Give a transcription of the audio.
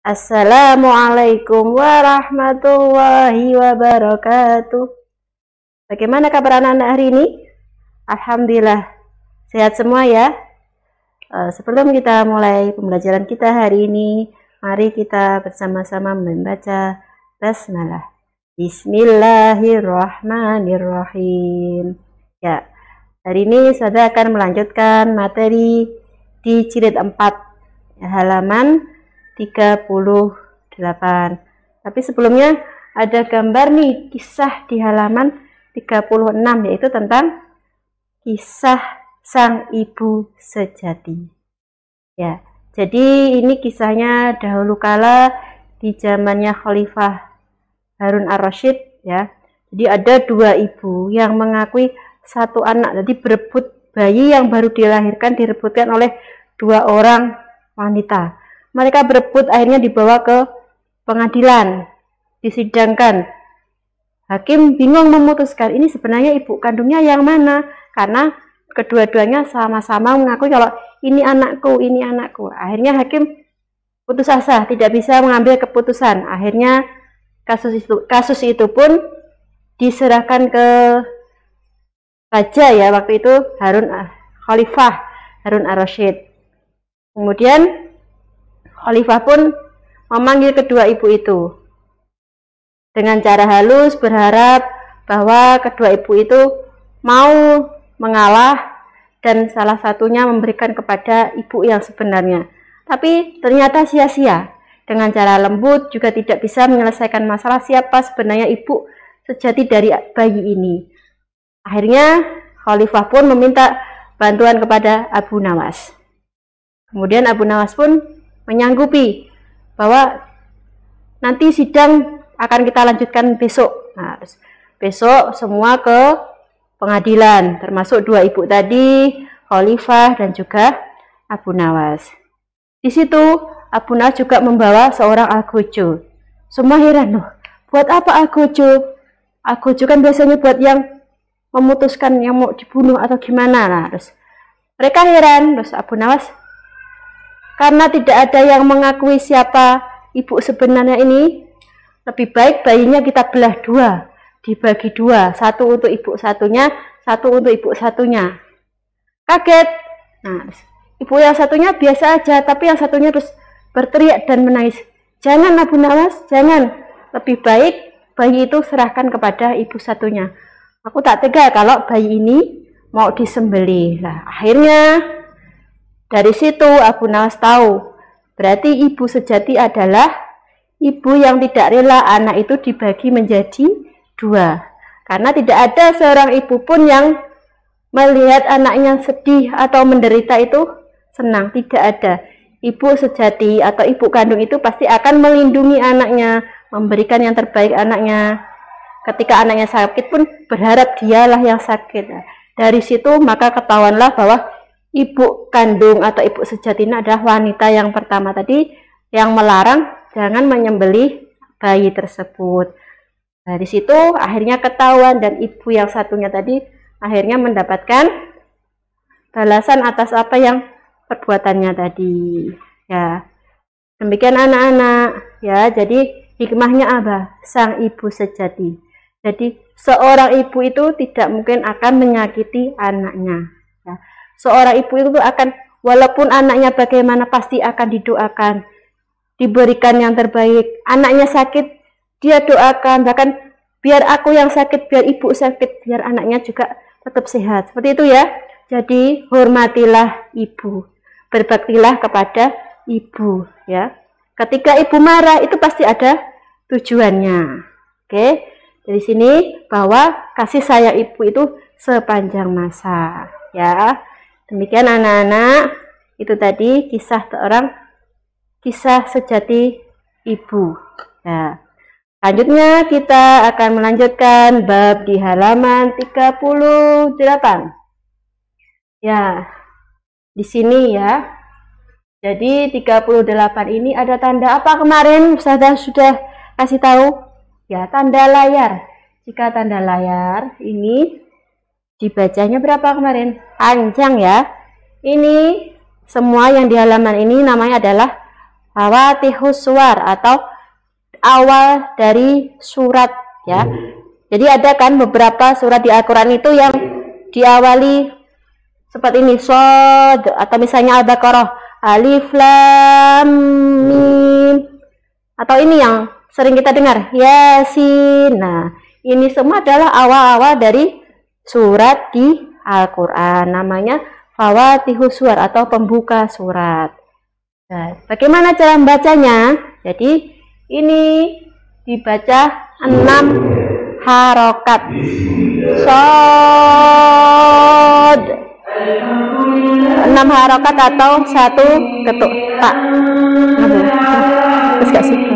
Assalamualaikum warahmatullahi wabarakatuh. Bagaimana kabar anak-anak hari ini? Alhamdulillah sehat semua ya. Sebelum kita mulai pembelajaran kita hari ini, mari kita bersama-sama membaca basmalah. Bismillahirrahmanirrahim. Ya, hari ini saya akan melanjutkan materi di jilid 4 halaman 38. Tapi sebelumnya ada gambar nih, kisah di halaman 36, yaitu tentang kisah sang ibu sejati. Ya, jadi ini kisahnya dahulu kala di zamannya Khalifah Harun ar-Rasyid ya. Jadi ada dua ibu yang mengakui satu anak, jadi berebut bayi yang baru dilahirkan, direbutkan oleh dua orang wanita. Mereka berebut, akhirnya dibawa ke pengadilan, disidangkan. Hakim bingung memutuskan ini sebenarnya ibu kandungnya yang mana, karena kedua-duanya sama-sama mengakui kalau ini anakku, ini anakku. Akhirnya hakim putus asa, tidak bisa mengambil keputusan. Akhirnya kasus itu pun diserahkan ke raja ya, waktu itu Khalifah Harun ar-Rasyid. Kemudian Khalifah pun memanggil kedua ibu itu dengan cara halus, berharap bahwa kedua ibu itu mau mengalah dan salah satunya memberikan kepada ibu yang sebenarnya. Tapi ternyata sia-sia. Dengan cara lembut juga tidak bisa menyelesaikan masalah siapa sebenarnya ibu sejati dari bayi ini. Akhirnya Khalifah pun meminta bantuan kepada Abu Nawas. Kemudian Abu Nawas pun menyanggupi bahwa nanti sidang akan kita lanjutkan besok. Nah, besok semua ke pengadilan, termasuk dua ibu tadi, Khalifah dan juga Abu Nawas. Di situ Abu Nawas juga membawa seorang algojo. Semua heran, loh, buat apa algojo? Algojo kan biasanya buat yang memutuskan yang mau dibunuh atau gimana. Nah, terus mereka heran, terus Abu Nawas, karena tidak ada yang mengakui siapa ibu sebenarnya ini, lebih baik bayinya kita belah dua, dibagi dua, satu untuk ibu satunya, satu untuk ibu satunya. Kaget. Nah, ibu yang satunya biasa aja, tapi yang satunya terus berteriak dan menangis. Jangan Abu Nawas, jangan. Lebih baik bayi itu serahkan kepada ibu satunya. Aku tak tega kalau bayi ini mau disembelih. Nah, akhirnya dari situ Abu Nawas tahu, berarti ibu sejati adalah ibu yang tidak rela anak itu dibagi menjadi dua. Karena tidak ada seorang ibu pun yang melihat anaknya sedih atau menderita itu senang, tidak ada. Ibu sejati atau ibu kandung itu pasti akan melindungi anaknya, memberikan yang terbaik anaknya. Ketika anaknya sakit pun berharap dialah yang sakit. Dari situ maka ketahuanlah bahwa ibu kandung atau ibu sejati ini adalah wanita yang pertama tadi yang melarang jangan menyembelih bayi tersebut. Dari situ akhirnya ketahuan dan ibu yang satunya tadi akhirnya mendapatkan balasan atas apa yang perbuatannya tadi. Ya, demikian anak-anak. Ya, jadi hikmahnya apa? Sang ibu sejati. Jadi seorang ibu itu tidak mungkin akan menyakiti anaknya. Ya. Seorang ibu itu akan, walaupun anaknya bagaimana pasti akan didoakan, diberikan yang terbaik. Anaknya sakit, dia doakan, bahkan biar aku yang sakit, biar ibu sakit, biar anaknya juga tetap sehat. Seperti itu ya. Jadi hormatilah ibu, berbaktilah kepada ibu ya. Ketika ibu marah itu pasti ada tujuannya. Oke, dari sini bahwa kasih sayang ibu itu sepanjang masa ya. Demikian anak-anak, itu tadi kisah sejati ibu. Nah, selanjutnya kita akan melanjutkan bab di halaman 38. Ya, di sini ya. Jadi 38 ini ada tanda apa kemarin? Ustazah sudah kasih tahu? Ya, tanda layar. Jika tanda layar ini dibacanya berapa kemarin? Panjang ya. Ini semua yang di halaman ini namanya adalah Fawatihus suwar atau awal dari surat ya. Jadi ada kan beberapa surat di Al-Quran itu yang diawali seperti ini, Shad, atau misalnya Al-Baqarah, Alif Lam Mim, atau ini yang sering kita dengar, Yasin. Nah, ini semua adalah awal-awal dari surat di Al-Quran, namanya Fawatihus suwar atau pembuka surat. Nah, bagaimana cara membacanya? Jadi ini dibaca 6 harokat. Shad 6 harokat atau 1 ketuk tak. Terus kasih.